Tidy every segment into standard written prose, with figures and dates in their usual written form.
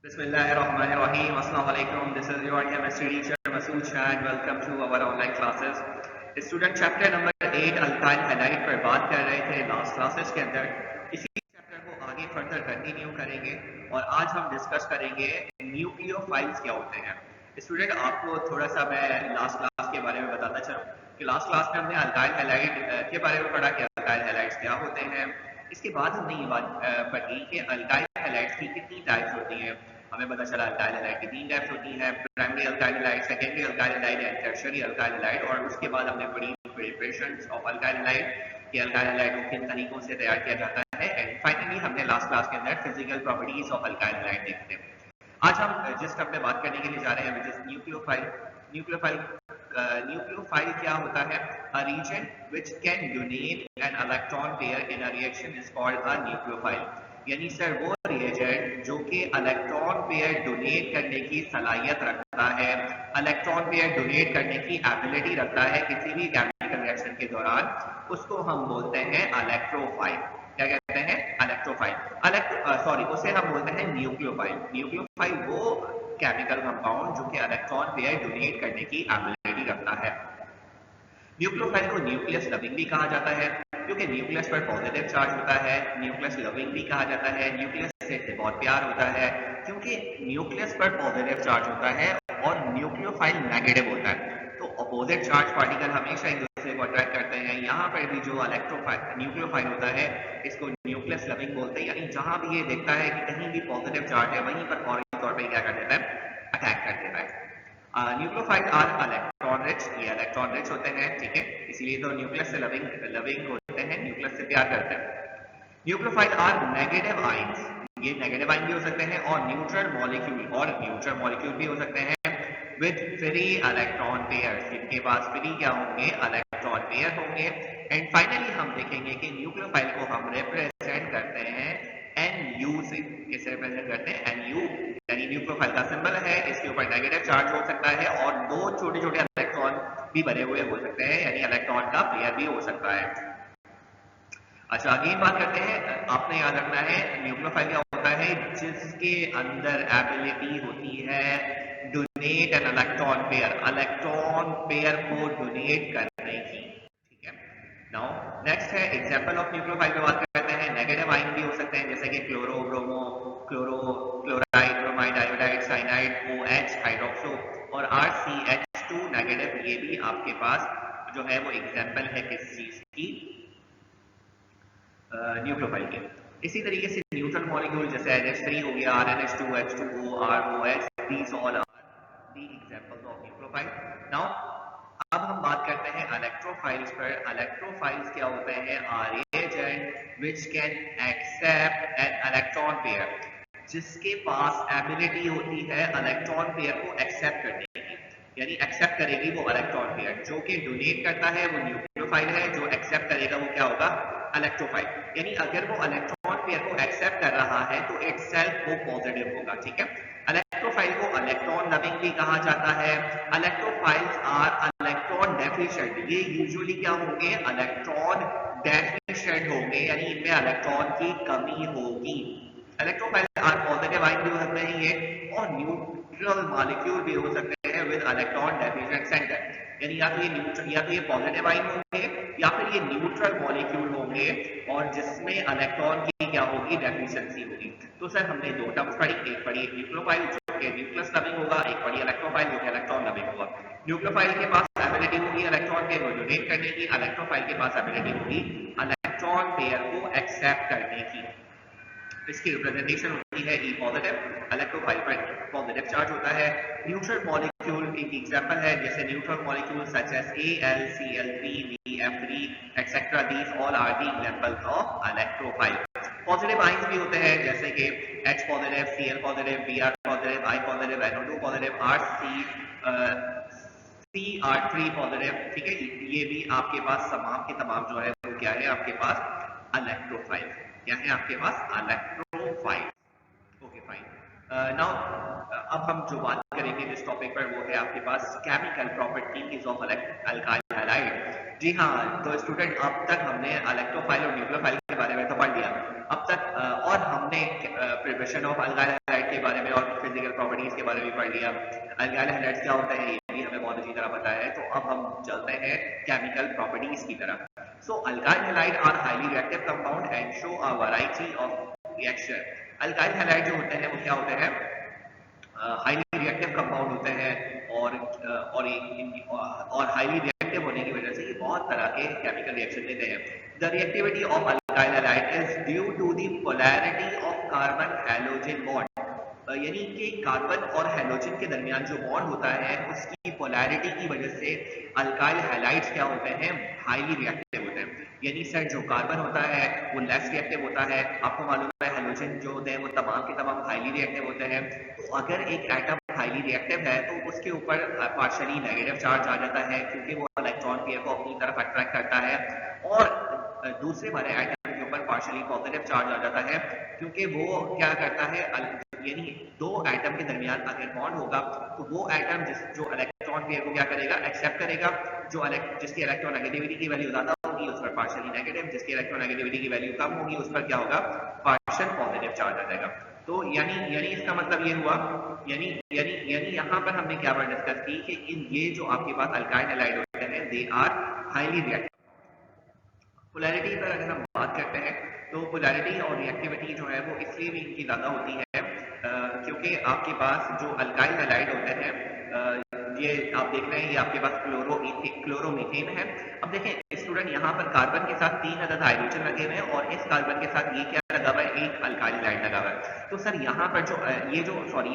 Bismillahirrahmanirrahim. Assalamu alaikum. This is your chemistry teacher Masood Shah and welcome to our online classes. Student chapter number 8 alkyl halide पर बात कर रहे थे last classes के अंदर। इसी चैप्टर को आगे फर्दर कंटिन्यू करेंगे और आज हम डिस्कस करेंगे न्यूक्लियोफाइल्स क्या होते हैं। स्टूडेंट आपको थोड़ा सा मैं लास्ट क्लास के बारे में बताना चाहूँ कि लास्ट क्लास में हमने अल्काइल हैलाइड के बारे में पढ़ा कि अल्काइल हैलाइड्स क्या होते हैं। इसके बाद हमने ये बात पढ़ी कि अल्काइल हैलाइड्स की कितनी टाइप्स होती हैं। हमें पता चला अल्काइल हैलाइड की 3 टाइप्स होती हैं, primary alkyl halide, secondary alkyl halide and tertiary alkyl halide. और उसके बाद हमने पढ़ी प्रिपरेशंस ऑफ अल्काइल हैलाइड कि अल्काइल हैलाइड को किन तरीकों से तैयार किया जाता है एंड फाइनली हमने लास्ट क्लास के अंदर physical properties of alkyl halide देखते हैं। आज हम जिस टर्म में बात करने के लिए जा रहे हैं विच इज न्यूक्लियोफाइल। न्यूक्लियोफाइल क्या होता है? A region which can donate an electron pair in a reaction is called a nucleophile। यानी सर वो रिएजेंट जो कि इलेक्ट्रॉन पेयर डोनेट करने की सलाहियत रखता है, इलेक्ट्रॉन पेयर डोनेट करने की एबिलिटी रखता है किसी भी केमिकल रिएक्शन के दौरान, उसको हम बोलते हैं इलेक्ट्रोफाइल। क्या कहते हैं? इलेक्ट्रोफाइल। उसे हम बोलते हैं न्यूक्लियोफाइल। न्यूक्लियोफाइल वो केमिकल कंपाउंड जो कि इलेक्ट्रॉन पेयर डोनेट करने की एबिलिटी रखता है। न्यूक्लियोफाइल को न्यूक्लियस लविंग भी कहा जाता है क्योंकि न्यूक्लियस पर पॉजिटिव चार्ज होता है। न्यूक्लियस लविंग भी कहा जाता है, न्यूक्लियस से बहुत प्यार होता है क्योंकि न्यूक्लियस पर पॉजिटिव चार्ज होता है और न्यूक्लियोफाइल नेगेटिव होता है। तो अपोजिट चार्ज पार्टिकल हमेशा एक दूसरे को अट्रैक्ट करते हैं। यहाँ पर भी जो न्यूक्लियोफाइल होता है इसको न्यूक्लियस लविंग बोलते हैं, यानी जहां भी ये देखता है कि कहीं भी पॉजिटिव चार्ज है वहीं पर फौरी तौर पर क्या कर देता है? अटैक कर देता है। न्यूक्लियोफाइल आर इलेक्ट्रॉन रिच, ये इलेक्ट्रॉन रिच होते हैं, ठीक है, इसलिए तो न्यूक्लियस से लविंग होते हैं, न्यूक्लियस से प्यार करते हैं। न्यूक्लियोफाइल आर नेगेटिव आयंस, ये नेगेटिव आयन भी हो सकते हैं, और न्यूट्रल मॉलिक्यूल भी हो सकते हैं विद फ्री इलेक्ट्रॉन पेयर्स, जिनके पास फ्री क्या होंगे? इलेक्ट्रॉन पेयर होंगे। एंड फाइनली हम देखेंगे कि न्यूक्लियोफाइल को हम रिप्रेजेंट करते हैं NU से। किसे रिप्रेजेंट करते हैं? NU, यानी न्यूक्लियोफाइल का सिंबल है, इसके ऊपर नेगेटिव चार्ज हो सकता है और 2 छोटे-छोटे इलेक्ट्रॉन भी भरे हुए हो सकते हैं, यानी इलेक्ट्रॉन का पेयर भी हो सकता है। अच्छा, अगेन बात करते हैं, आपने याद रखना है न्यूक्लियोफाइल क्या होता है? जिसके अंदर एबिलिटी होती है डोनेट एन इलेक्ट्रॉन पेयर को डोनेट करने की, ठीक है। नाउ नेक्स्ट है एग्जांपल ऑफ न्यूक्लियोफाइल पे बात करते हैं। नेगेटिव आयन भी हो सकते हैं जैसे कि chloro, bromo, chloride, bromide, iodide, cyanide, OH, hydroxo और RCH2 नेगेटिव, ये भी आपके पास जो है वो एग्जांपल है किस चीज की? न्यूक्लियोफाइल के। इसी तरीके से न्यूट्रल मॉलिक्यूल जैसे NH3 हो गया, RNH2, H2O, ROH, these all are the examples of nucleophile. Now अब हम बात करते हैं इलेक्ट्रोफाइल्स पर। इलेक्ट्रोफाइल्स क्या होते हैं? Are agent which can accept an electron pair, जिसके पास एबिलिटी होती है इलेक्ट्रॉन पेयर को एक्सेप्ट करने की, यानी एक्सेप्ट करेगी वो इलेक्ट्रॉन पेयर। जो कि डोनेट करता है वो न्यूक्लियोफाइल है, जो एक्सेप्ट करेगा वो क्या होगा? इलेक्ट्रोफाइल। यानी अगर वो इलेक्ट्रॉन पेयर को एक्सेप्ट कर रहा है तो इटसेल्फ वो पॉजिटिव होगा, ठीक है। इलेक्ट्रोफाइल को इलेक्ट्रॉन लविंग भी कहा जाता है। इलेक्ट्रोफाइल्स आर इलेक्ट्रॉन डेफिशिएंट, ये यूजुअली क्या होंगे? इलेक्ट्रॉन डेफिशिएंट होंगे, यानी इनमें इलेक्ट्रॉन की कमी होगी। इलेक्ट्रोफाइल आर पॉजिटिव आयन भी हो सकते हैं ये, और न्यूट्रल मॉलिक्यूल भी हो सकते हैं विद इलेक्ट्रॉन डेफिशिएंट सेंटर, यानी या तो ये पॉजिटिव आयन होंगे या फिर ये न्यूट्रल मॉलिक्यूल होंगे और जिसमें इलेक्ट्रॉन की क्या होगी? डेफिशिएंसी होगी। तो सर हमने 2 टर्म्स पढ़ी, एक पढ़ी न्यूक्लियोफाइल जो कि न्यूक्लियस लविंग होगा, एक पढ़ी इलेक्ट्रोफाइल जो कि इलेक्ट्रॉन लविंग होगा। न्यूक्लियोफाइल के पास एबिलिटी होगी इलेक्ट्रॉन पेयर को डोनेट करने की, इलेक्ट्रोफाइल के पास एबिलिटी होगी इलेक्ट्रॉन पेयर को एक्सेप्ट करने की। इसकी रिप्रेजेंटेशन होती है E पॉजिटिव, इलेक्ट्रोफाइल पर पॉजिटिव चार्ज होता है। न्यूट्रल मॉलिक्यूल एक एग्जांपल है, जैसे neutral molecule such as Al, Cl3, VF3 etcetera, these all are the examples of electrophile. Positive ions भी होते हैं जैसे कि H positive, Cl positive, Br positive, I positive, NO2 positive, Cr3 positive, ठीक है। ये भी आपके पास तमाम के तमाम जो है वो क्या है? आपके पास इलेक्ट्रोफाइल। क्या है आपके पास? इलेक्ट्रोफाइल। Okay fine. नाउ अब हम जो बात करेंगे इस टॉपिक पर वो है आपके पास chemical properties of alkyl halide. जी हाँ, तो स्टूडेंट अब तक हमने इलेक्ट्रोफाइल और न्यूक्लियोफाइल के बारे में तो पढ़ लिया अब तक, और हमने प्रिपरेशन ऑफ अल्काइल हैलाइड के बारे में और फिजिकल प्रॉपर्टीज के बारे में पढ़ लिया। अल्काइल हैलाइड्स क्या होता है ये भी हमें बहुत अच्छी तरह पता है। तो अब हम चलते हैं केमिकल प्रॉपर्टीज की तरफ। So alkyl halide are highly reactive compound and show a variety of reaction. Alkyl halide जो होते हैं वो क्या होते हैं, हाईली रिएक्टिव कंपाउंड होते हैं और हाईली रिएक्टिव होने की वजह से ये बहुत तरह के केमिकल रिएक्शन देते हैं। The reactivity of alkyl halide is due to the polarity of carbon halogen bond, यानी कि कार्बन और हैलोजन के दरमियान जो बॉन्ड होता है उसकी पोलैरिटी की वजह से अल्काइल हैलाइड्स क्या होते हैं, हाईली रिएक्टिव होते हैं। यानी सर जो कार्बन होता है वो लेस रिएक्टिव होता है, आपको मालूम है हैलोजन जो होते हैं वो तमाम के तमाम हाईली रिएक्टिव होते हैं। तो अगर एक एटम हाईली रिएक्टिव है तो उसके ऊपर पार्शियली नेगेटिव चार्ज आ जाता है क्योंकि वो इलेक्ट्रॉन पेयर को अपनी तरफ अट्रैक्ट करता है, और दूसरे वाले एटम के ऊपर पार्शियली पॉजिटिव चार्ज आ जाता है क्योंकि वो क्या करता है, यानी दो एटम के दरमियान अगर बॉन्ड होगा तो वो एटम जो इलेक्ट्रॉन पेयर को क्या करेगा, एक्सेप्ट करेगा। जिसकी इलेक्ट्रोनेगेटिविटी की वैल्यू ज्यादा होगी उस पर पार्शियली नेगेटिव, जिसकी इलेक्ट्रोनेगेटिविटी की वैल्यू कम होगी उस पर क्या होगा, पार्शियल पॉजिटिव चार्ज आ जाएगा। तो यानी इसका मतलब ये हुआ, यानी यहाँ पर हमने क्या बात डिस्कस की कि ये जो आपके पास अल्काइल हैलाइड होते हैं they are highly reactive. Polarity पर अगर हम बात करते हैं तो पोलैरिटी और रिएक्टिविटी जो है वो इसलिए भी इनकी ज्यादा होती है क्योंकि आपके पास जो अल्काइल हैलाइड होते हैं, ये आप देख रहे हैं ये आपके पास क्लोरोमीथेन है। अब देखें स्टूडेंट, यहाँ पर कार्बन के साथ 3 अदद हाइड्रोजन लगे हुए हैं और इस कार्बन के साथ ये क्या लगा हुआ है, एक अल्काइल हैलाइड लगा हुआ है। तो सर यहाँ पर जो ये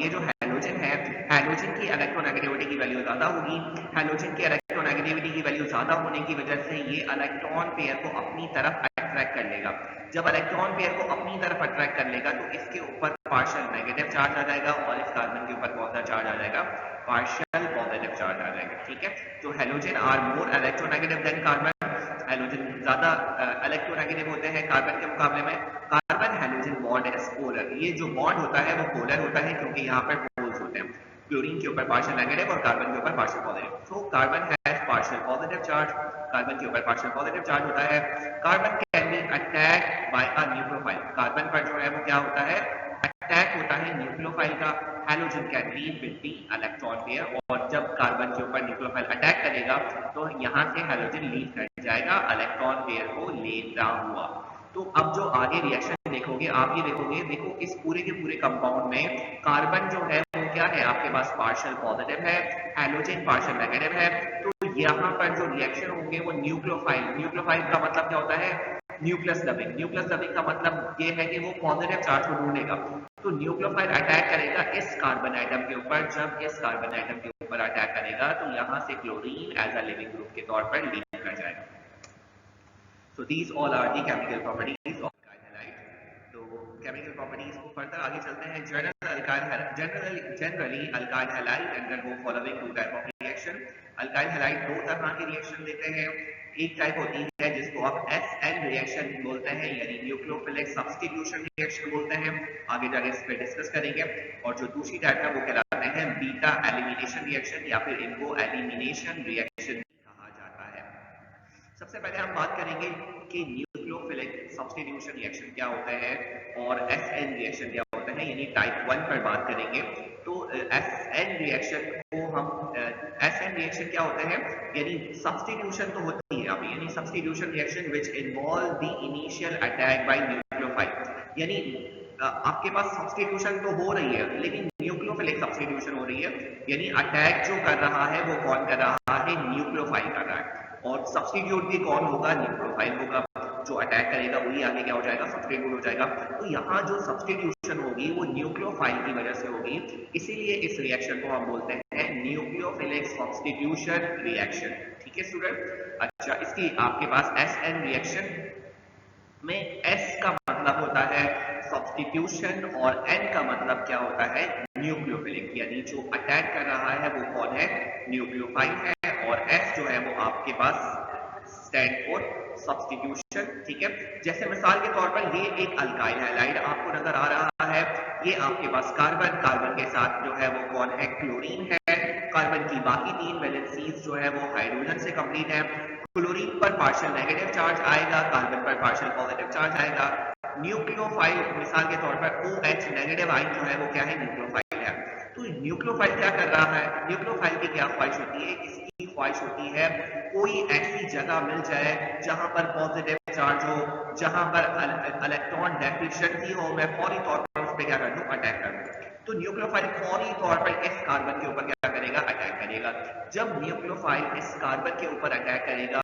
जो हैलोजन है, हैलोजन की इलेक्ट्रोनेगेटिविटी की वैल्यू ज्यादा होगी। हैलोजन की इलेक्ट्रोनेगेटिविटी की वैल्यू ज्यादा होने की वजह से ये इलेक्ट्रॉन पेयर को अपनी तरफ अट्रैक्ट कर लेगा। जब इलेक्ट्रॉन पेयर को अपनी तरफ अट्रैक्ट कर लेगा तो इसके ऊपर पार्शियल नेगेटिव चार्ज आ जाएगा और इस कार्बन के ऊपर कौन सा चार्ज आ जाएगा, पार्शियल पॉजिटिव चार्ज आ जाएगा। ठीक है, तो halogen are more electronegative than carbon, halogen ज्यादा इलेक्ट्रोनेगेटिव होते हैं कार्बन के मुकाबले में। Carbon halogen bond is polar, ये जो बॉन्ड होता है वो पोलर होता है क्योंकि यहाँ पर पोल्स होते हैं, क्लोरीन के ऊपर पार्शियल नेगेटिव और कार्बन के ऊपर partial positive. So carbon has partial positive charge, carbon के ऊपर पार्शियल पॉजिटिव चार्ज होता है। Carbon can be attacked by a nucleophile, carbon पर जो है वो क्या होता है, अटैक होता है न्यूक्लियोफाइल का। Halogen can leave with the electron pair, और जब कार्बन के ऊपर न्यूक्लियोफाइल अटैक करेगा तो यहाँ से हैलोजन लीव कर जाएगा इलेक्ट्रॉन पेयर को लेता हुआ। तो अब जो आगे रिएक्शन देखोगे आप ये देखोगे, देखो इस पूरे के पूरे कंपाउंड में कार्बन जो है वो क्या है, आपके पास पार्शियल पॉजिटिव है, हैलोजन पार्शियल नेगेटिव है। तो यहाँ पर जो रिएक्शन होंगे वो न्यूक्लियोफाइल का मतलब क्या होता है, न्यूक्लियस डबिंग। न्यूक्लियस डबिंग का मतलब ये है कि वो पॉजिटिव चार्ज को ढूंढेगा। तो न्यूक्लियोफाइल अटैक करेगा इस कार्बन एटम के ऊपर, जब इस कार्बन एटम के ऊपर अटैक करेगा तो यहाँ से chlorine as a leaving group के तौर पर लीव कर जाएगा। So these all are the chemical properties of alkyl halide. तो chemical properties को फर्दर आगे चलते हैं। Generally alkyl halide undergo following two type of reaction. alkyl halide दो तरह के रिएक्शन देते हैं। एक टाइप होती है जिसको आप SN रिएक्शन बोलते हैं, यानी न्यूक्लियोफिलिक सब्स्टिट्यूशन रिएक्शन बोलते हैं, आगे जाके इस पे डिस्कस करेंगे। और जो दूसरी टाइप है वो कहलाते हैं बीटा एलिमिनेशन रिएक्शन या फिर इनको एलिमिनेशन रिएक्शन कहा जाता है। सबसे पहले हम बात करेंगे कि न्यूक्लियोफिलिक सब्स्टिट्यूशन रिएक्शन क्या होता है और एसएन रिएक्शन क्या होता है, यानी टाइप 1 पर बात करेंगे। तो एसएन रिएक्शन को हम एसएन रिएक्शन क्या होता है, यानी सब्स्टिट्यूशन तो होती है अभी, यानी substitution reaction which involve the initial attack by nucleophile, यानी आपके पास सब्स्टिट्यूशन तो हो रही है लेकिन न्यूक्लियोफिलिक सब्स्टिट्यूशन हो रही है, यानी अटैक जो कर रहा है वो कौन कर रहा है, न्यूक्लियोफाइल कर रहा है। और सब्स्टिट्यूट भी कौन होगा, न्यूक्लियोफाइल होगा। जो अटैक करेगा वही आगे क्या हो जाएगा, सब्स्टिट्यूट हो जाएगा। तो यहाँ जो सब्स्टिट्यूशन होगी वो न्यूक्लियोफाइल की वजह से होगी, इसीलिए इस रिएक्शन को हम बोलते हैं न्यूक्लियोफिलिक सब्स्टिट्यूशन रिएक्शन। ठीक है स्टूडेंट। अच्छा, इसकी आपके पास एसएन रिएक्शन में एस का मतलब होता है सब्स्टिट्यूशन और एन का मतलब क्या होता है, न्यूक्लियोफिलिक, यानी जो अटैक कर रहा है वो कौन है, न्यूक्लियोफाइल है। और एस जो है वो आपके पास स्टैंड फॉर सब्स्टिट्यूशन। ठीक है, जैसे मिसाल के तौर पर ये एक अल्काइल हैलाइड आपको नजर आ रहा है, ये आपके पास कार्बन के साथ जो है वो कौन है, क्लोरीन है। कार्बन की बाकी 3 वैलेंसीज जो है वो हाइड्रोजन से कंप्लीट है। क्लोरीन पर पार्शियल नेगेटिव चार्ज आएगा, कार्बन पर पार्शियल पॉजिटिव चार्ज आएगा। न्यूक्लियोफाइल मिसाल के तौर पर OH नेगेटिव आयन जो है वो क्या है, न्यूक्लियोफाइल है। तो न्यूक्लियोफाइल क्या कर रहा है, न्यूक्लियोफाइल की क्या ख्वाहिश होती है, इसकी ख्वाहिश होती है कोई ऐसी जगह मिल जाए जहां पर पॉजिटिव चार्ज हो, जहां पर इलेक्ट्रॉन डेफिशिएंसी हो, मैं फौरी तौर पर उस पर क्या कर दूं, अटैक कर दूं। तो न्यूक्लियोफाइल फौरी तौर पर इस कार्बन के ऊपर क्या करेगा, अटैक करेगा। जब न्यूक्लियोफाइल इस कार्बन के ऊपर अटैक करेगा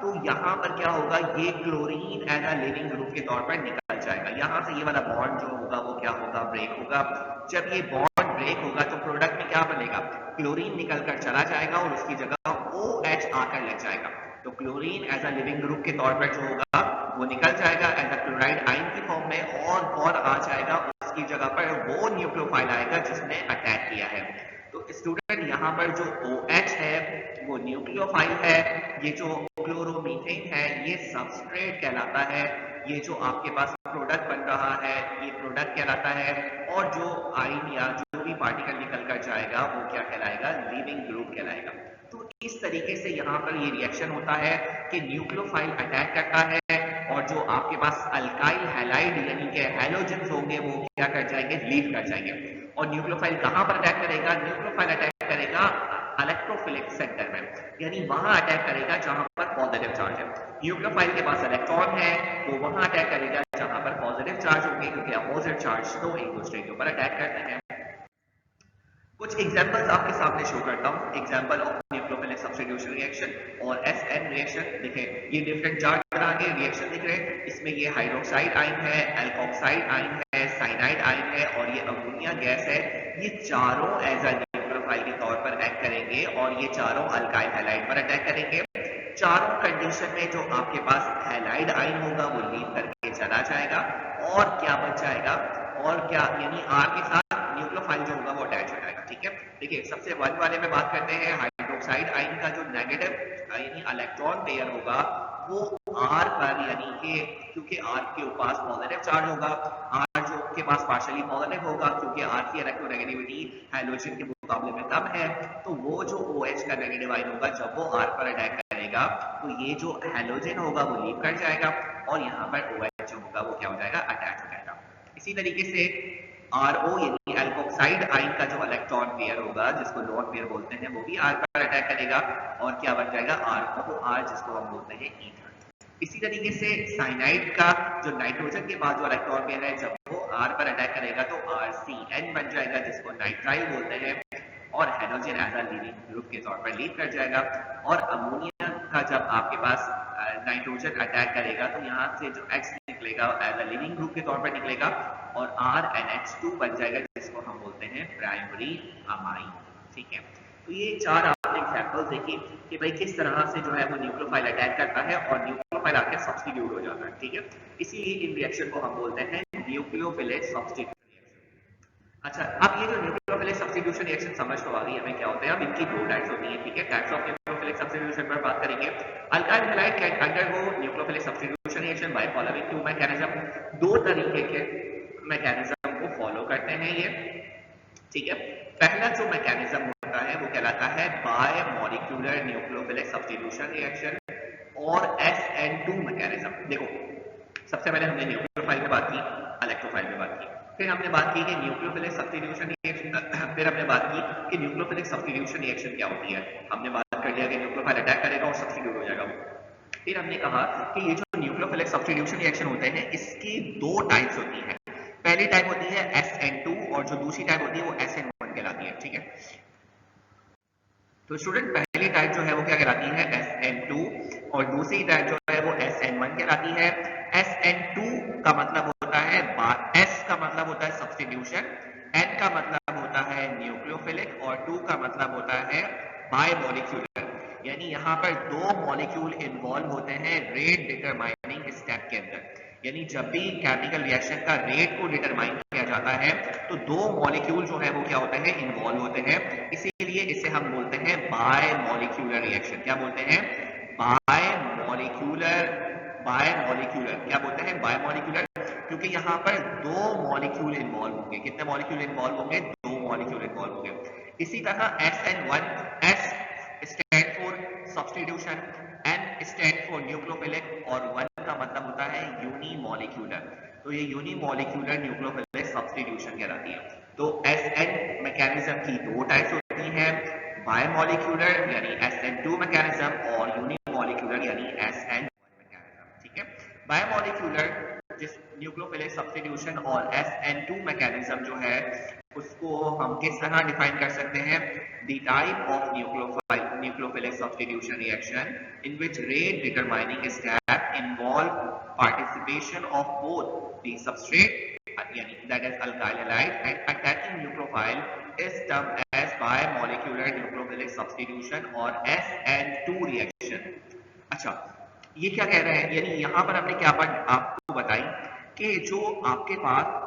तो यहाँ पर क्या होगा, ये chlorine as a leaving group के तौर पर निकल जाएगा। यहाँ से ये वाला बॉन्ड जो होगा वो क्या होगा, ब्रेक होगा। जब ये बॉन्ड ब्रेक होगा तो प्रोडक्ट में क्या बनेगा, क्लोरीन निकल कर चला जाएगा और उसकी जगह OH आकर लग जाएगा। तो chlorine as a leaving group के तौर पर जो होगा वो निकल जाएगा एज अ क्लोराइड आयन की फॉर्म में, और आ जाएगा उसकी जगह पर वो न्यूक्लियोफाइल आएगा जिसने अटैक किया है। तो स्टूडेंट यहाँ पर जो OH है वो न्यूक्लियोफाइल है, ये जो क्लोरोमीथेन है ये सबस्ट्रेट कहलाता है, ये जो आपके पास प्रोडक्ट बन रहा है ये प्रोडक्ट कहलाता है, और जो आयन या जो भी पार्टिकल निकल कर जाएगा वो क्या कहलाएगा, लिविंग ग्रुप कहलाएगा। तो इस तरीके से यहाँ पर ये रिएक्शन होता है कि न्यूक्लियोफाइल अटैक करता है और जो आपके पास अल्काइल हैलाइड यानी कि हैलोजेंस होंगे वो क्या कर जाएंगे, लीव कर जाएंगे। और न्यूक्लियोफाइल कहाँ पर अटैक करेगा, न्यूक्लियोफाइल अटैक करेगा इलेक्ट्रोफिलिक सेंटर में, यानी वहां अटैक करेगा जहां पर पॉजिटिव चार्ज है। न्यूक्लियोफाइल के पास इलेक्ट्रॉन है वो वहां अटैक करेगा जहां पर पॉजिटिव चार्ज होंगे, क्योंकि अपोजिट चार्ज तो एक दूसरे के ऊपर अटैक करते हैं। कुछ एग्जांपल्स आपके सामने शो करता हूं, example of nucleophilic substitution reaction और SN रिएक्शन। देखें ये डिफरेंट चार्ज तरह के रिएक्शन दिख रहे हैं, इसमें ये हाइड्रोक्साइड आयन है, एल्कोक्साइड आयन है, साइनाइड आयन है और ये अमोनिया गैस है। ये चारों एज अ न्यूक्लियोफाइल के तौर पर एक्ट करेंगे और ये चारों अल्काइल हैलाइड पर अटैक करेंगे। चारों कंडीशन में जो आपके पास हैलाइड आयन होगा वो लीव करके चला जाएगा और क्या बच जाएगा, और क्या यानी R के साथ न्यूक्लियोफाइल जो होगा वो अटैच हो जाएगा। ठीक है, देखिए सबसे वन वाले में बात करते हैं, हाइड्रोक्साइड आयन का जो नेगेटिव यानी इलेक्ट्रॉन पेयर होगा वो R पर, यानी कि क्योंकि R के पास पॉजिटिव चार्ज होगा, R जो के पास पार्शियली पॉजिटिव होगा क्योंकि R की इलेक्ट्रोनेगेटिविटी हाइड्रोजन के मुकाबले में कम है, तो वो जो OH का नेगेटिव आयन होगा जब वो R पर अटैक करेगा तो ये जो हैलोजन होगा वो लीव कर जाएगा और यहाँ पर OH जो होगा वो क्या हो जाएगा, अटैच हो जाएगा। इसी तरीके से RO यानी एल्कोक्साइड आयन का जो इलेक्ट्रॉन पेयर होगा जिसको लोन पेयर बोलते हैं वो भी R पर अटैक करेगा और क्या बन जाएगा, ROR जिसको हम बोलते हैं ईथर। इसी तरीके से साइनाइड का जो नाइट्रोजन के बाद जो इलेक्ट्रॉन पेयर है जब वो R पर अटैक करेगा तो RCN बन जाएगा जिसको नाइट्राइल बोलते हैं और hydrogen as a leaving group के तौर पर लीव कर जाएगा। और अमोनिया का जब आपके पास नाइट्रोजन अटैक करेगा तो यहाँ से जो X निकलेगा एज अ लिविंग ग्रुप के तौर पर निकलेगा और RNH2 बन जाएगा जिसको हम बोलते हैं प्राइमरी अमाइन। ठीक है, तो ये चार आपने एग्जांपल्स देखी कि भाई किस तरह से जो है वो न्यूक्लियोफाइल अटैक करता है और न्यूक्लियोफाइल आके सब्स्टिट्यूट हो जाता है। ठीक है, इसीलिए इन रिएक्शन को हम बोलते हैं न्यूक्लियोफिलिक सब्स्टिट्यूशन। अच्छा, अब ये जो न्यूक्लियोफिलिक सब्स्टिट्यूशन रिएक्शन समझ तो आ गई हमें क्या होता है। अब इनकी दो टाइप्स होती है। ठीक है, टाइप्स ऑफ न्यूक्लियोफिलिक सब्स्टिट्यूशन पर बात करेंगे। Alkyl halide can undergo nucleophilic substitution reaction by following to mechanism. दो तरीके के मैकेनिज्म को फॉलो करते हैं ये। ठीक है, पहला जो मैकेनिज्म होता है वो कहलाता है bye molecular nucleophilic substitution reaction और SN2 मैकेनिज्म। देखो सबसे पहले हमने न्यूक्लियोफाइल पे बात की, इलेक्ट्रोफाइल पे बात की, फिर हमने बात की कि न्यूक्लियोफिलिक सब्स्टिट्यूशन रिएक्शन, फिर हमने बात की कि न्यूक्लियोफिलिक सब्स्टिट्यूशन रिएक्शन क्या होती है। हमने बात कर लिया कि न्यूक्लियोफाइल अटैक करेगा और सब्स्टिट्यूट हो जाएगा। फिर हमने कहा कि ये जो न्यूक्लियोफिलिक सब्स्टिट्यूशन रिएक्शन होते हैं इसकी दो टाइप्स होती हैं। पहली टाइप होती है SN2 और जो दूसरी टाइप होती है वो SN1 कहलाती है। ठीक है, तो स्टूडेंट पहली टाइप जो है वो क्या कहलाती है, SN2 और दूसरी टाइप जो है वो SN1 कहलाती है। SN2 का मतलब होता है, S का मतलब होता है सब्स्टिट्यूशन, N का मतलब होता है न्यूक्लियोफिलिक और 2 का मतलब होता है बायमॉलिक्यूलर। यानी यहाँ पर दो मॉलिक्यूल इन्वॉल्व होते हैं रेट डिटरमाइनिंग स्टेप के अंदर। यानी जब भी केमिकल रिएक्शन का रेट को डिटरमाइन किया जाता है तो दो मॉलिक्यूल जो है वो क्या होते हैं, इन्वॉल्व होते हैं। इसीलिए इसे हम बोलते हैं बायमॉलिक्यूलर रिएक्शन। क्या बोलते हैं, बायमॉलिक्यूलर। बायमॉलिक्यूलर क्या बोलते हैं, बायमॉलिक्यूलर, क्योंकि यहाँ पर दो मॉलिक्यूल इन्वॉल्व होंगे। कितने मॉलिक्यूल इन्वॉल्व होंगे, दो मॉलिक्यूल इन्वॉल्व होंगे। इसी तरह SN1, S stand for substitution, N stand for nucleophilic और 1 का मतलब होता है यूनिमोलिक्यूलर। तो ये यूनिमोलिक्यूलर न्यूक्लियोफिलिक सब्स्टिट्यूशन कहलाती है। तो SN मैकेनिज्म की दो टाइप्स होती हैं, बायोमोलिक्यूलर यानी SN2 मैकेनिज्म और यूनिमोलिक्यूलर यानी SN1 मैकेनिज्म। ठीक है, बायोमोलिक्यूलर जिस न्यूक्लियोफिलिक सब्स्टिट्यूशन और SN2 मैकेनिज्म जो है उसको हम किस तरह डिफाइन कर सकते हैं? The type of nucleophilic substitution reaction in which rate determining step involve participation of both the substrate that is alkyl halide and attacking nucleophile is termed as bimolecular nucleophilic substitution or SN2 reaction। अच्छा, ये क्या कह रहे हैं? यानी यहाँ पर हमने क्या बात आपको बताई कि जो आपके पास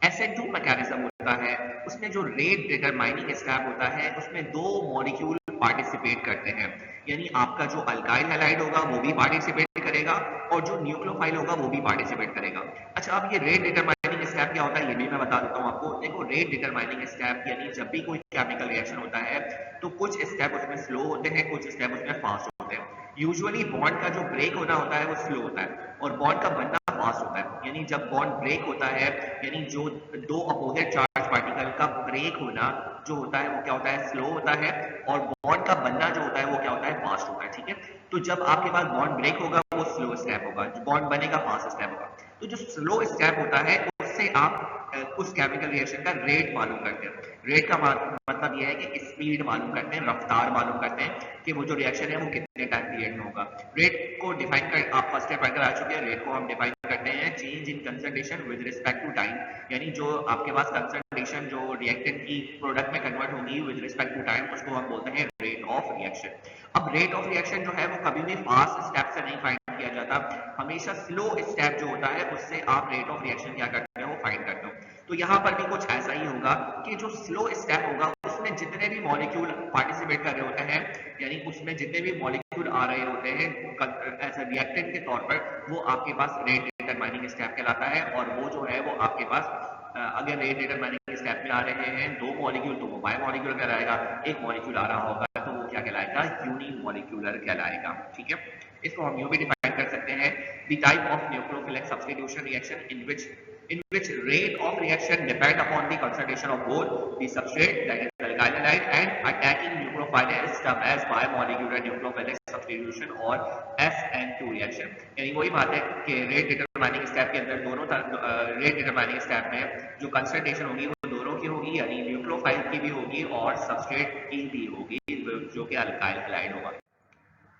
SN2 मैकेनिज्म होता है उसमें जो रेट डिटरमाइनिंग स्टेप होता है उसमें दो मॉलिक्यूल पार्टिसिपेट करते हैं, यानी आपका जो अल्काइल हैलाइड होगा वो भी पार्टिसिपेट करेगा और जो न्यूक्लियोफाइल होगा वो भी पार्टिसिपेट करेगा। अच्छा, अब ये रेट डिटरमाइनिंग स्टेप क्या होता है ये भी मैं बता देता हूँ आपको। देखो, रेट डिटरमाइनिंग स्टेप यानी जब भी कोई केमिकल रिएक्शन होता है तो कुछ स्टेप उसमें स्लो होते हैं, कुछ स्टेप उसमें फास्ट होते हैं। यूजुअली बॉन्ड का जो ब्रेक होना होता है वो स्लो होता है और बॉन्ड का बनना फास्ट होता है। यानी जब बॉन्ड ब्रेक होता है यानी जो दो अपोजिट चार्ज पार्टिकल का ब्रेक होना जो होता है वो क्या होता है? स्लो होता है और बॉन्ड का बनना जो होता है वो क्या होता है? फास्ट होता है। ठीक है, तो जब आपके पास बॉन्ड ब्रेक होगा वो स्लो स्टेप होगा, बॉन्ड बनेगा फास्ट स्टेप होगा। तो जो स्लो स्टेप होता है उससे आप उस केमिकल रिएक्शन का रेट मालूम करते हैं। रेट का मतलब यह है कि स्पीड मालूम करते हैं, रफ्तार मालूम करते हैं कि वो जो रिएक्शन है वो कितने टाइम पीरियड में होगा। रेट को डिफाइन कर आप फर्स्ट ईयर पढ़कर आ चुके हैं। रेट को हम डिफाइन करते हैं change in concentration with respect to time, यानी जो आपके पास कंसंट्रेशन जो रिएक्टेंट की प्रोडक्ट में कन्वर्ट होगी विद रिस्पेक्ट टू टाइम उसको हम बोलते हैं रेट ऑफ रिएक्शन। अब रेट ऑफ रिएक्शन जो है वो कभी भी फास्ट स्टेप से नहीं फाइंड किया जाता, हमेशा स्लो स्टेप जो होता है उससे आप रेट ऑफ रिएक्शन क्या करते हो? फाइंड करते हो। तो यहाँ पर भी कुछ ऐसा ही होगा कि जो स्लो स्टेप होगा उसमें जितने भी मॉलिक्यूल पार्टिसिपेट कर रहे होते हैं यानी उसमें जितने भी मॉलिक्यूल आ रहे होते हैं एज अ रिएक्टेंट के तौर पर वो आपके पास रेट डिटरमाइनिंग स्टेप कहलाता है। और वो जो है वो आपके पास अगर रेट डिटरमाइनिंग स्टेप में आ रहे हैं दो मॉलिक्यूल तो वो बायोमॉलिक्यूलर कहलाएगा, एक मॉलिक्यूल आ रहा होगा तो वो क्या कहलाएगा? यूनिमॉलिक्यूलर कहलाएगा। ठीक है, इसको हम यूं भी डिफाइन कर सकते हैं the type of nucleophilic substitution reaction in which rate of reaction depend upon the concentration of both the substrate that is alkyl halide and attacking nucleophile is termed as bimolecular nucleophilic substitution or SN2 reaction। यानी वही बात है कि rate determining step के अंदर दोनों rate determining step में जो कंसंट्रेशन होगी वो दोनों की होगी, यानी न्यूक्लियोफाइल की भी होगी और सबस्ट्रेट की भी होगी जो कि अल्काइल हैलाइड होगा।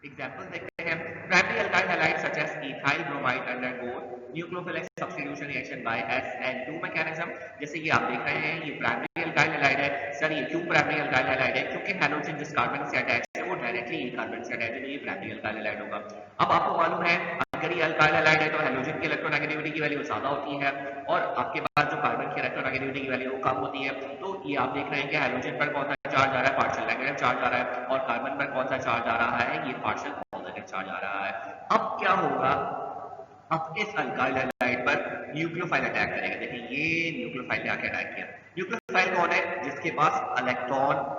एग्जाम्पल देखते हैं। Primary alkyl halide such as ethyl bromide undergo nucleophilic substitution reaction by SN2 mechanism. जैसे कि आप देख रहे हैं ये प्राइमरी अल्काइल हैलाइड है। सर ये क्यों प्राइमरी अल्काइल हैलाइड है? क्योंकि हैलोजन जिस कार्बन से अटैच है वो डायरेक्टली ये कार्बन से अटैच है, तो ये प्राइमरी अल्काइल हैलाइड होगा। अब आपको मालूम है अगर ये अल्काइल हैलाइड है तो हैलोजन की इलेक्ट्रोनेगेटिविटी की वैल्यू ज्यादा होती है और आपके पास जो कार्बन की इलेक्ट्रोनेगेटिविटी की वैल्यू कम होती है। तो ये आप देख रहे हैं कि हैलोजन पर कौन सा चार्ज आ रहा है? पार्शियल नेगेटिव चार्ज आ रहा है और कार्बन पर कौन सा चार्ज आ रहा है? ये पार्शियल पॉजिटिव चार्ज आ रहा है। अब क्या होगा? अब इस अल्काइल हैलाइड पर न्यूक्लियोफाइल अटैक करेगा। देखिए ये न्यूक्लियोफाइल ने आके अटैक किया। न्यूक्लियोफाइल कौन है? जिसके पास इलेक्ट्रॉन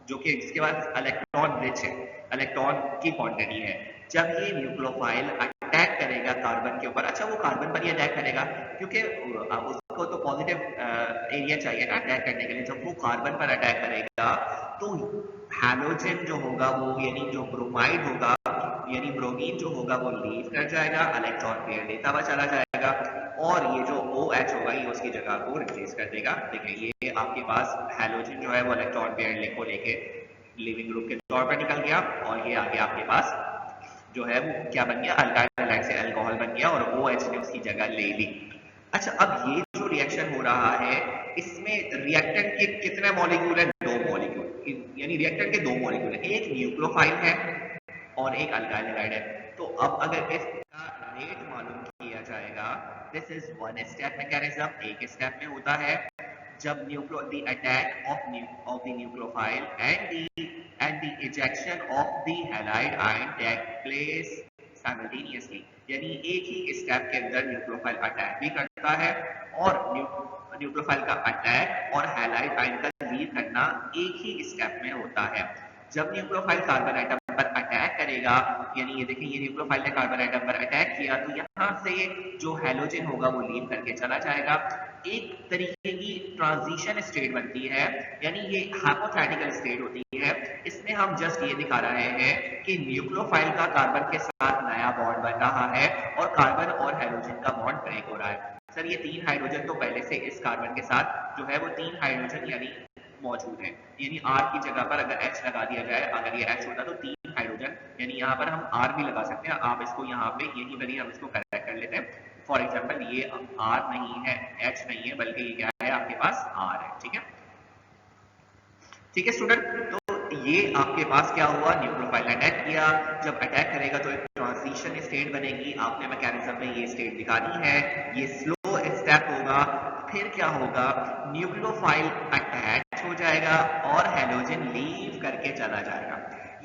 जिसके पास इलेक्ट्रॉन रिच है, इलेक्ट्रॉन की क्वांटिटी है। जब ये न्यूक्लियोफाइल अटैक करेगा कार्बन के ऊपर, अच्छा वो कार्बन पर ही अटैक करेगा क्योंकि उसको तो पॉजिटिव एरिया चाहिए ना अटैक करने के लिए। जब वो कार्बन पर अटैक करेगा तो हैलोजन जो होगा वो यानी जो ब्रोमाइड होगा यानी ब्रोमीन जो होगा वो लीव कर जाएगा, इलेक्ट्रॉन पेयर लेता हुआ चला जाएगा और ये जो OH होगा ये उसकी जगह को रिप्लेस कर देगा। देखिए ये आपके पास हैलोजन जो है वो इलेक्ट्रॉन पेयर को लेके लिविंग ग्रुप के तौर पर निकल गया और ये आगे आपके पास जो है वो क्या बन गया? अल्काइल हैलाइड से अल्कोहल बन गया और OH ने उसकी जगह ले ली। अच्छा, अब ये जो रिएक्शन हो रहा है इसमें रिएक्टेंट के कितने मॉलिक्यूल है? दो मॉलिक्यूल, यानी रिएक्टेंट के दो मॉलिक्यूल है, एक न्यूक्लियोफाइल है और एक अल्काइल हैलाइड है। तो अब अगर इसका रेट मालूम किया जाएगा, this is one step mechanism, एक स्टेप में होता है जब the attack of the nucleophile and the ejection of the halide ion take place simultaneously। यानी एक ही स्टेप के अंदर न्यूक्लियोफाइल अटैक भी करता है और न्यूक्लियोफाइल का अटैक और हैलाइड आयन का लीव करना एक ही स्टेप में होता है। जब न्यूक्लियोफाइल कार्बन एटम पर अटैक करेगा, यानी ये देखिए ये न्यूक्लियोफाइल ने कार्बन एटम पर अटैक किया, तो यहाँ से जो हैलोजन होगा वो लीव करके चला जाएगा। एक तरीके की ट्रांजिशन स्टेट बनती है, यानी ये हाइपोथेटिकल स्टेट होती है। इसमें हम जस्ट ये दिखा रहे हैं कि न्यूक्लियोफाइल का कार्बन के साथ नया बॉन्ड बन रहा है और कार्बन और हाइड्रोजन का बॉन्ड ब्रेक हो रहा है। सर ये 3 हाइड्रोजन तो पहले से इस कार्बन के साथ जो है वो 3 हाइड्रोजन यानी मौजूद है, यानी R की जगह पर अगर H लगा दिया जाए, अगर ये H होता तो 3 हाइड्रोजन, यानी यहाँ पर हम R भी लगा सकते हैं। आप इसको यहाँ पे यहीं पर ही हम इसको करेक्ट कर लेते हैं। फॉर एग्जाम्पल ये R नहीं है, H नहीं है, बल्कि ये क्या है आपके पास R है। ठीक है, ठीक है स्टूडेंट, तो ये आपके पास क्या हुआ, न्यूक्लियोफाइल अटैक किया। जब अटैक करेगा तो एक ट्रांजिशन स्टेट बनेगी, आपने मैकेनिज्म में ये स्टेट दिखानी है। ये स्लो स्टेप होगा, फिर क्या होगा, न्यूक्लियोफाइल अटैच हो जाएगा और हैलोजन लीव करके चला जाएगा।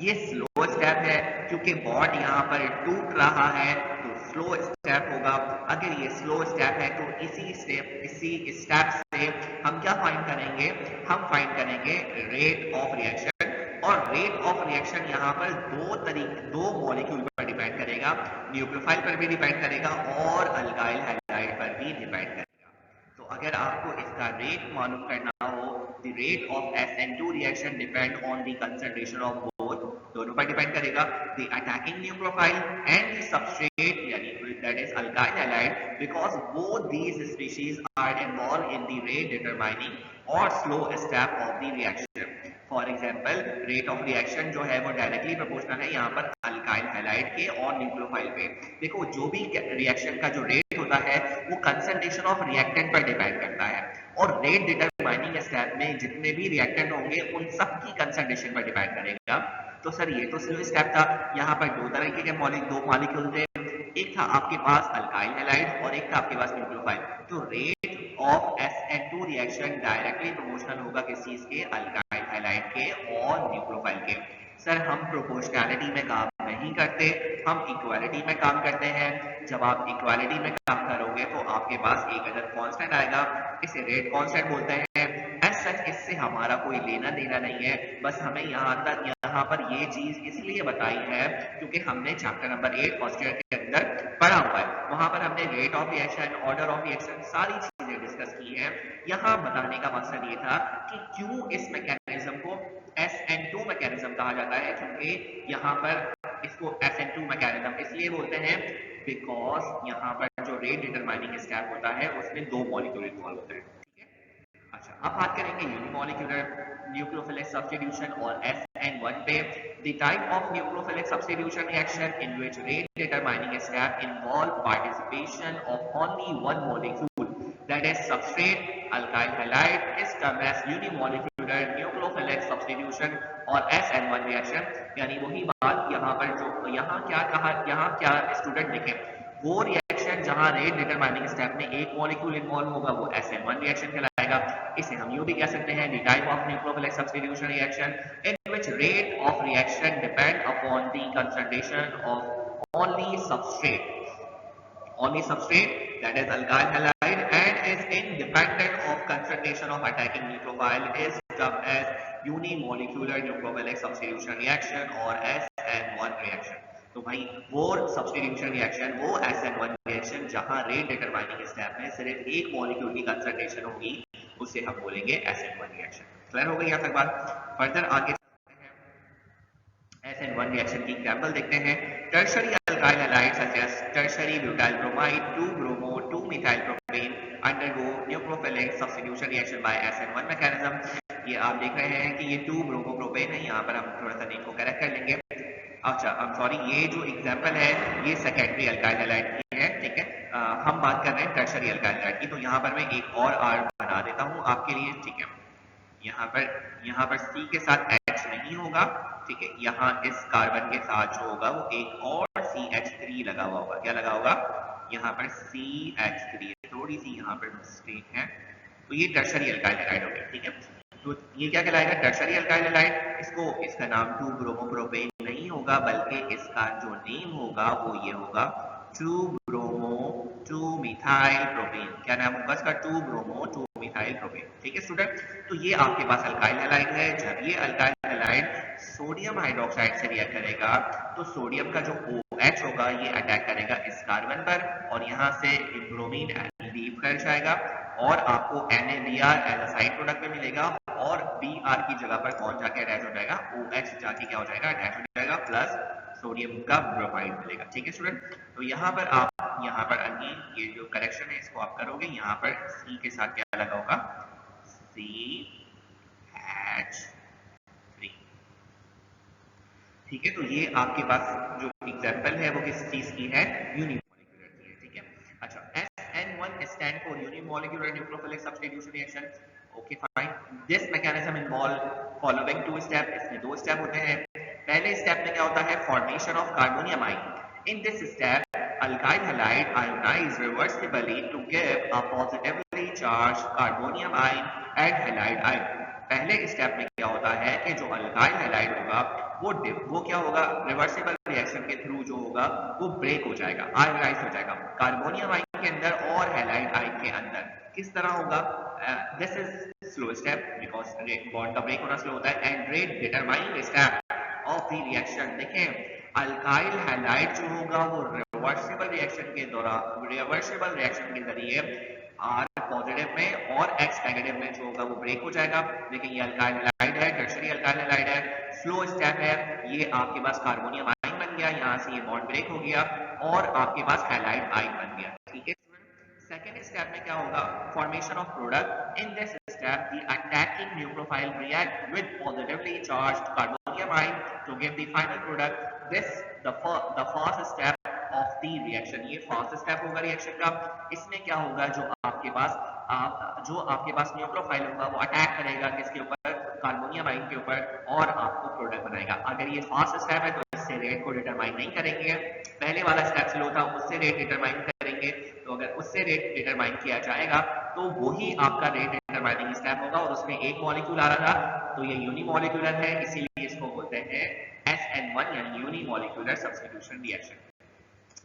ये स्लो स्टेप है, क्योंकि बॉन्ड यहाँ पर टूट रहा है तो स्लो स्टेप होगा। अगर ये स्लो स्टेप है तो इसी स्टेप से हम क्या फाइंड करेंगे, हम फाइंड करेंगे रेट ऑफ रिएक्शन। और रेट ऑफ रिएक्शन यहाँ पर दो मॉलिक्यूल पर डिपेंड करेगा, न्यूक्लियोफाइल पर भी डिपेंड करेगा और अल्काइल हैलाइड पर भी डिपेंड करेगा। तो अगर आपको इसका रेट मालूम करना हो, the rate of SN2 reaction depend on the concentration of both, दोनों पर डिपेंड करेगा, the attacking nucleophile and the substrate यानी that is alkyl halide, because both these species are involved in the rate determining or slow step of the reaction. For example, rate of reaction जो है वो directly proportional है यहाँ पर alkyl halide के और nucleophile पे। देखो जो भी रिएक्शन का जो रेट होता है वो कंसंट्रेशन ऑफ रिएक्टेंट पर डिपेंड करता है, और रेट डिटरमाइनिंग स्टेप में जितने भी रिएक्टेंट होंगे उन सब की कंसंट्रेशन पर डिपेंड करेगा। तो सर ये तो स्लो स्टेप था, यहाँ पर दो तरह के दो मॉलिक्यूल थे, एक था आपके पास अल्काइल हैलाइड और एक था आपके पास न्यूक्लियोफाइल। तो rate of SN2 reaction directly proportional होगा किस चीज के, अल्काइल हैलाइड के और न्यूक्लियोफाइल के। सर हम प्रोपोर्शनैलिटी में काम नहीं करते, हम इक्वालिटी में काम करते हैं। जब आप इक्वालिटी में काम करोगे तो आपके पास एक अदर कांस्टेंट आएगा, इसे रेट कांस्टेंट बोलते हैं। एज सच इससे हमारा कोई लेना देना नहीं है, बस हमें यहाँ पर ये चीज इसलिए बताई है क्योंकि हमने चैप्टर नंबर 8 फर्स्ट ईयर के अंदर पढ़ा हुआ है, वहां पर हमने rate of reaction, order of reaction सारी चीजें डिस्कस की हैं। यहाँ बताने का मकसद ये था कि क्यों इस मैकेनिज्म को SN2 मैकेनिज्म कहा जाता है, क्योंकि यहाँ पर इसको SN2 मैकेनिज्म इसलिए बोलते हैं बिकॉज यहाँ पर जो रेट डिटरमाइनिंग स्टेप होता है उसमें दो मॉलिक्यूल इन्वॉल्व होते हैं। अच्छा, अब बात करेंगे यूनिमॉलिक्यूलर न्यूक्लियोफिलिक सब्स्टिट्यूशन और SN1 पे। The type of nucleophilic substitution reaction in which rate determining step involve participation of only one molecule, that is substrate alkyl halide, is termed as unimolecular nucleophilic substitution और SN1 reaction। यानी वही बात यहाँ पर जो यहाँ क्या कहा, यहाँ क्या स्टूडेंट देखें, वो रिएक्शन जहां रेट डिटरमाइनिंग स्टेप में एक मॉलिक्यूल इन्वॉल्व होगा वो SN1 रिएक्शन कहलाएगा। इसे हम यूं भी कह सकते हैं, the type of nucleophilic substitution reaction in which rate of reaction depend upon the concentration of only substrate that is alkyl halide and is independent of concentration of attacking nucleophile is termed as unimolecular nucleophilic substitution reaction or SN1 reaction। तो भाई वो substitution reaction, वो SN1 reaction जहां rate determining step में सिर्फ एक molecule की concentration होगी उसे हम बोलेंगे SN1 रिएक्शन। क्लियर हो गई यहाँ तक बात? फर्दर आगे SN1 रिएक्शन की एग्जांपल देखते हैं। Tertiary alkyl halides such as tertiary butyl bromide 2-bromo 2-methyl propane undergo nucleophilic substitution reaction by SN1 mechanism. ये आप देख रहे हैं कि ये 2-bromo propane है, यहाँ पर हम थोड़ा सा नेम को करेक्ट कर लेंगे। अच्छा सॉरी, ये जो एग्जांपल है ये सेकेंडरी अल्काइल हैलाइड की है, ठीक है। हम बात कर रहे हैं टर्शरी अल्काइल हैलाइड की, तो यहाँ पर मैं एक और R बना देता हूँ आपके लिए, ठीक है। यहाँ पर C के साथ H नहीं होगा, ठीक है। यहाँ इस कार्बन के साथ जो होगा वो एक और CH3 लगा हुआ होगा। क्या लगा होगा? यहाँ पर CH3, थोड़ी सी यहाँ पर मिस्टेक है, तो ये टर्शरी अल्काइल हैलाइड हो गया, ठीक है। तो ये क्या कहलाएगा? Tertiary alkyl halide. इसका नाम 2-bromo propane नहीं होगा, बल्कि इसका जो नेम होगा वो ये होगा 2-bromo 2-methyl propane। क्या नाम होगा इसका? 2-bromo methyl propane. ठीक है स्टूडेंट, तो ये आपके पास अल्काइल हैलाइड है। जब ये अल्काइल हैलाइड सोडियम हाइड्रोक्साइड से रिएक्ट करेगा तो सोडियम का जो OH होगा ये अटैक करेगा इस कार्बन पर और यहाँ से ब्रोमीन लीव कर जाएगा और आपको NaBr as a side product में मिलेगा और Br की जगह पर कौन जाके अटैच हो जाएगा, OH जाके क्या हो जाएगा, अटैच हो जाएगा, प्लस सोडियम का ब्रोमाइड मिलेगा। ठीक है स्टूडेंट, तो यहाँ पर आप यहाँ पर अगेन ये जो करेक्शन है इसको आप करोगे, यहाँ पर C के साथ क्या लगा होगा, CH3। ठीक है, तो ये आपके पास जो एग्जाम्पल है वो किस चीज की है, यूनिमोलिकुलर की है। ठीक है, अच्छा SN1 stand for unimolecular nucleophilic substitution reaction. Okay fine, this mechanism involve following 2 step, इसमें 2 स्टेप होते हैं। पहले स्टेप में क्या होता है, formation of carbonium ion. In this step alkyl halide ionize reversibly to give a positively charged carbonium ion and halide ion। पहले step में क्या होता है कि जो अल्काइल हैलाइड होगा वो क्या होगा, रिवर्सिबल रिएक्शन के थ्रू जो होगा वो ब्रेक हो जाएगा, आयोनाइज हो जाएगा कार्बोनियम आयन के अंदर और हैलाइड आयन के अंदर। किस तरह होगा, this is slow step because bond का ब्रेक होना स्लो होता है। And rate determine step of the reaction. देखें अल्काइल हैलाइड जो होगा वो रिवर्सिबल रिएक्शन के दौरान, रिवर्सिबल रिएक्शन के जरिए R पॉजिटिव में और X नेगेटिव में जो होगा वो ब्रेक हो जाएगा। लेकिन ये अल्काइल हैलाइड है, टर्शियरी अल्काइल हैलाइड है, स्लो स्टेप है, ये आपके पास कार्बोनियम आयन बन गया, यहाँ से ये बॉन्ड ब्रेक हो गया और आपके पास हैलाइड आयन बन गया। ठीक है, सेकेंड स्टेप में क्या होगा, formation of product. In this step the attacking nucleophile react with positively charged carbonium ion to give the final product. This the first step of the reaction. ये first step होगा reaction का। इसमें क्या होगा, जो आपके पास न्यूक्लियोफाइल होगा वो अटैक करेगा किसके ऊपर, कार्बोनियम आयन के ऊपर और आपको प्रोडक्ट बनाएगा। अगर ये फर्स्ट स्टेप है तो इससे रेट को डिटरमाइन नहीं करेंगे, पहले वाला स्टेप स्लो था उससे रेट डिटरमाइन करेंगे। तो अगर उससे रेट डिटरमाइन किया जाएगा तो वही आपका रेट डिटरमाइनिंग स्टेप होगा और उसमें एक मॉलिक्यूल आ रहा था तो ये यूनिमॉलिक्यूलर है, इसीलिए इसको बोलते हैं SN1 यानी यूनिमॉलिक्यूलर सब्स्टिट्यूशन रिएक्शन।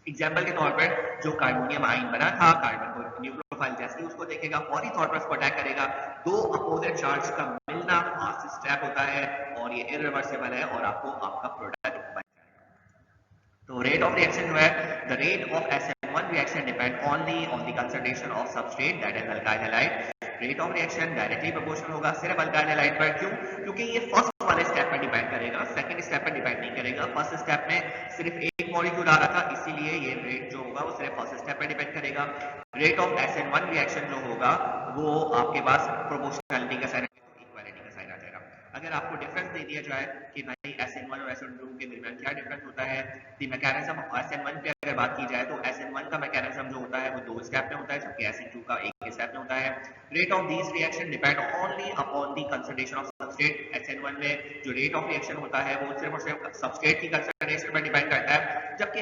एग्जाम्पल के तौर पर जो कार्बोनियम आयन बना था, कार्बन को न्यूक्लियोफाइल जैसे ही उसको देखेगा फौरी तौर पर उसको अटैक करेगा। दो अपोजिट चार्ज का मिलना फास्ट स्टेप होता है और ये इरिवर्सिबल है और आपको आपका प्रोडक्ट बन जाएगा। तो रेट ऑफ रिएक्शन जो है, the rate of SN1 reaction depend only on the concentration of substrate that is alkyl halide. Rate of reaction directly proportional होगा सिर्फ अल्काइल हैलाइड पर। क्यों? क्योंकि ये फर्स्ट वाले स्टेप पर डिपेंड करेगा, सेकंड स्टेप पर डिपेंड नहीं करेगा। फर्स्ट स्टेप में सिर्फ एक मॉलिक्यूल आ रहा था, इसीलिए ये रेट जो होगा वो सिर्फ फर्स्ट स्टेप पर डिपेंड करेगा। रेट ऑफ SN1 रिएक्शन जो होगा वो आपके पास प्रोपोर्शनलिटी का साइन, इक्वालिटी का साइन आ जाएगा। अगर आपको डिफरेंस दे दिया जाए कि भाई SN1 और SN2 के दरमियान क्या डिफरेंस होता है, द मैकेनिज्म ऑफ SN1 पे अगर बात की जाए तो SN1 का मैकेनिज्म जो होता है वो 2 स्टेप में होता है जबकि SN2 का 1 स्टेप में होता है। Rate of these reaction depend only upon the concentration of substrate. SN1 में जो रेट ऑफ रिएक्शन होता है वो सिर्फ और सिर्फ सबस्ट्रेट की कंसंट्रेशन पर डिपेंड करता है, जबकि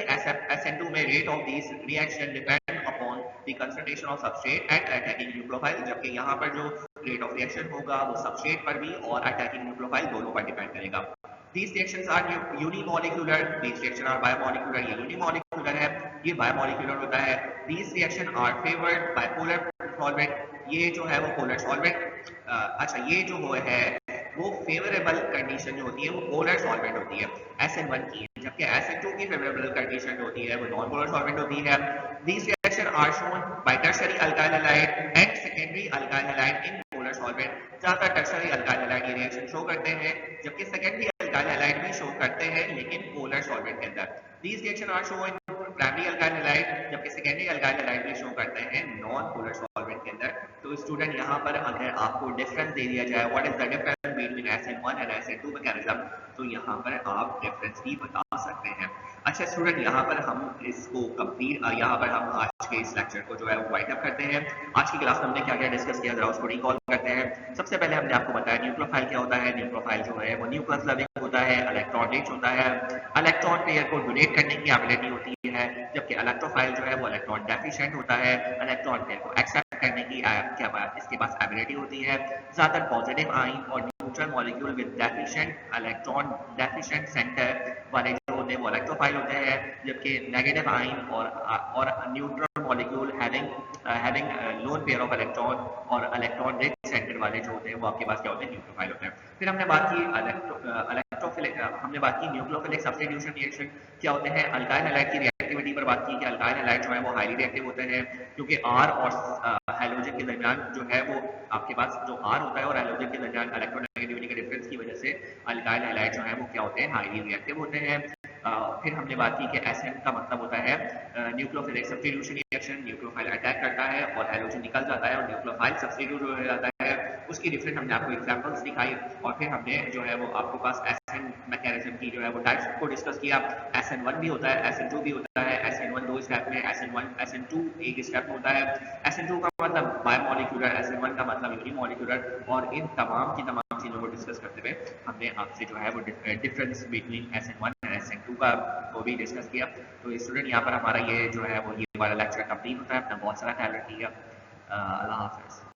SN2 में rate of these reaction depend upon the concentration of substrate and attacking nucleophile, जबकि यहाँ पर जो रेट ऑफ रिएक्शन होगा वो सबस्ट्रेट पर भी और अटैकिंग न्यूक्लियोफाइल दोनों पर डिपेंड करेगा। These reactions are unimolecular, these reactions are biomolecular, ये unimolecular है, ये biomolecular होता है। These reactions are favored by polar solvent, ये जो है वो polar solvent। अच्छा ये जो वो है वो फेवरेबल कंडीशन जो होती है वो पोलर सॉल्वेंट होती है SN1 की, जबकि SN2 की फेवरेबल कंडीशन जो होती है वो नॉन पोलर सॉल्वेंट होती है। These reactions are shown by tertiary alkyl halide and secondary alkyl halide in polar solvent। ज्यादातर टर्शरी अल्काइल हैलाइड ये रिएक्शन शो करते हैं, जबकि सेकेंडरी अल्काइल हैलाइड भी शो करते हैं लेकिन पोलर सॉल्वेंट के अंदर। These reaction are show in primary alkyl halide, जबकि सेकेंडरी अल्काइल हैलाइड भी शो करते हैं नॉन पोलर सॉल्वेंट के अंदर। तो स्टूडेंट यहाँ पर अगर आपको डिफरेंस दे दिया जाए what is the difference between SN1 and SN2 mechanism, तो यहाँ पर आप डिफरेंस भी बता सकते हैं। अच्छा स्टूडेंट यहाँ पर हम इसको कंप्लीट, यहाँ पर हम आज के इस लेक्चर को जो है वो वाइंड अप करते हैं। आज की क्लास में हमने क्या क्या डिस्कस किया जरा उसको रिकॉल करते हैं। सबसे पहले हमने आपको बताया न्यूक्लियोफाइल क्या होता है। न्यूक्लियोफाइल जो है वो न्यूक्लियस लविंग होता है, इलेक्ट्रॉन रिच होता है, इलेक्ट्रॉन पेयर को डोनेट करने की एबिलिटी होती है, जबकि इलेक्ट्रोफाइल जो है वो इलेक्ट्रॉन डेफिशिएंट होता है, इलेक्ट्रॉन पेयर को एक्सेप्ट करने की क्या बात इसके पास एबिलिटी होती है। ज्यादातर पॉजिटिव आयन और neutral molecule with deficient electron deficient centre वाले जो होते हैं वो इलेक्ट्रोफाइल होते हैं, जबकि नेगेटिव आयन और neutral molecule having lone pair of electron और इलेक्ट्रॉन रिच सेंटर वाले जो होते हैं वो आपके पास क्या होते हैं, न्यूक्लियोफाइल होते हैं। फिर हमने बात की हमने बात की न्यूक्लियोफिलिक सब्स्टिट्यूशन रिएक्शन क्या होते हैं, अल्काइल हैलाइड की रिएक्टिविटी पर बात की कि अल्काइल हैलाइड जो है वो हाईली रिएक्टिव होते हैं, क्योंकि आर और हाइड्रोजन के दरमियान जो है वो आपके पास जो आर होता है और हाइड्रोजन के दरमियान इलेक्ट्रोनेगेटिविटी के डिफरेंस की वजह से अल्काइल हैलाइड जो है वो क्या होते हैं, हाईली रिएक्टिव होते हैं। फिर हमने बात की कि एसएन का मतलब होता है nucleophilic substitution reaction, nucleophile attack करता है और हाइड्रोजन निकल जाता है और न्यूक्लियोफाइल सब्स्टिट्यूट हो जाता है। उसकी डिफरेंट हमने आपको एग्जांपल्स दिखाई और फिर हमने जो है वो आपको पास एसएन मैकेनिज्म की जो है वो टाइप्स को डिस्कस किया। SN1 भी होता है, SN2 भी होता है, SN1 दो स्टेप में, SN2 एक स्टेप में होता है। SN2 का मतलब बायोमोलिक्यूलर, SN1 का मतलब यूनिमोलिक्यूलर, और इन तमाम की तमाम चीजों को डिस्कस करते हुए हमने आपसे जो है वो डिफरेंस बिटवीन SN1 और SN2 का वो भी डिस्कस किया। तो स्टूडेंट यहाँ पर हमारा ये जो है वो ये वाला लेक्चर कंप्लीट होता है। अपना बहुत सारा ख्याल रखिएगा। अल्लाह हाफिज।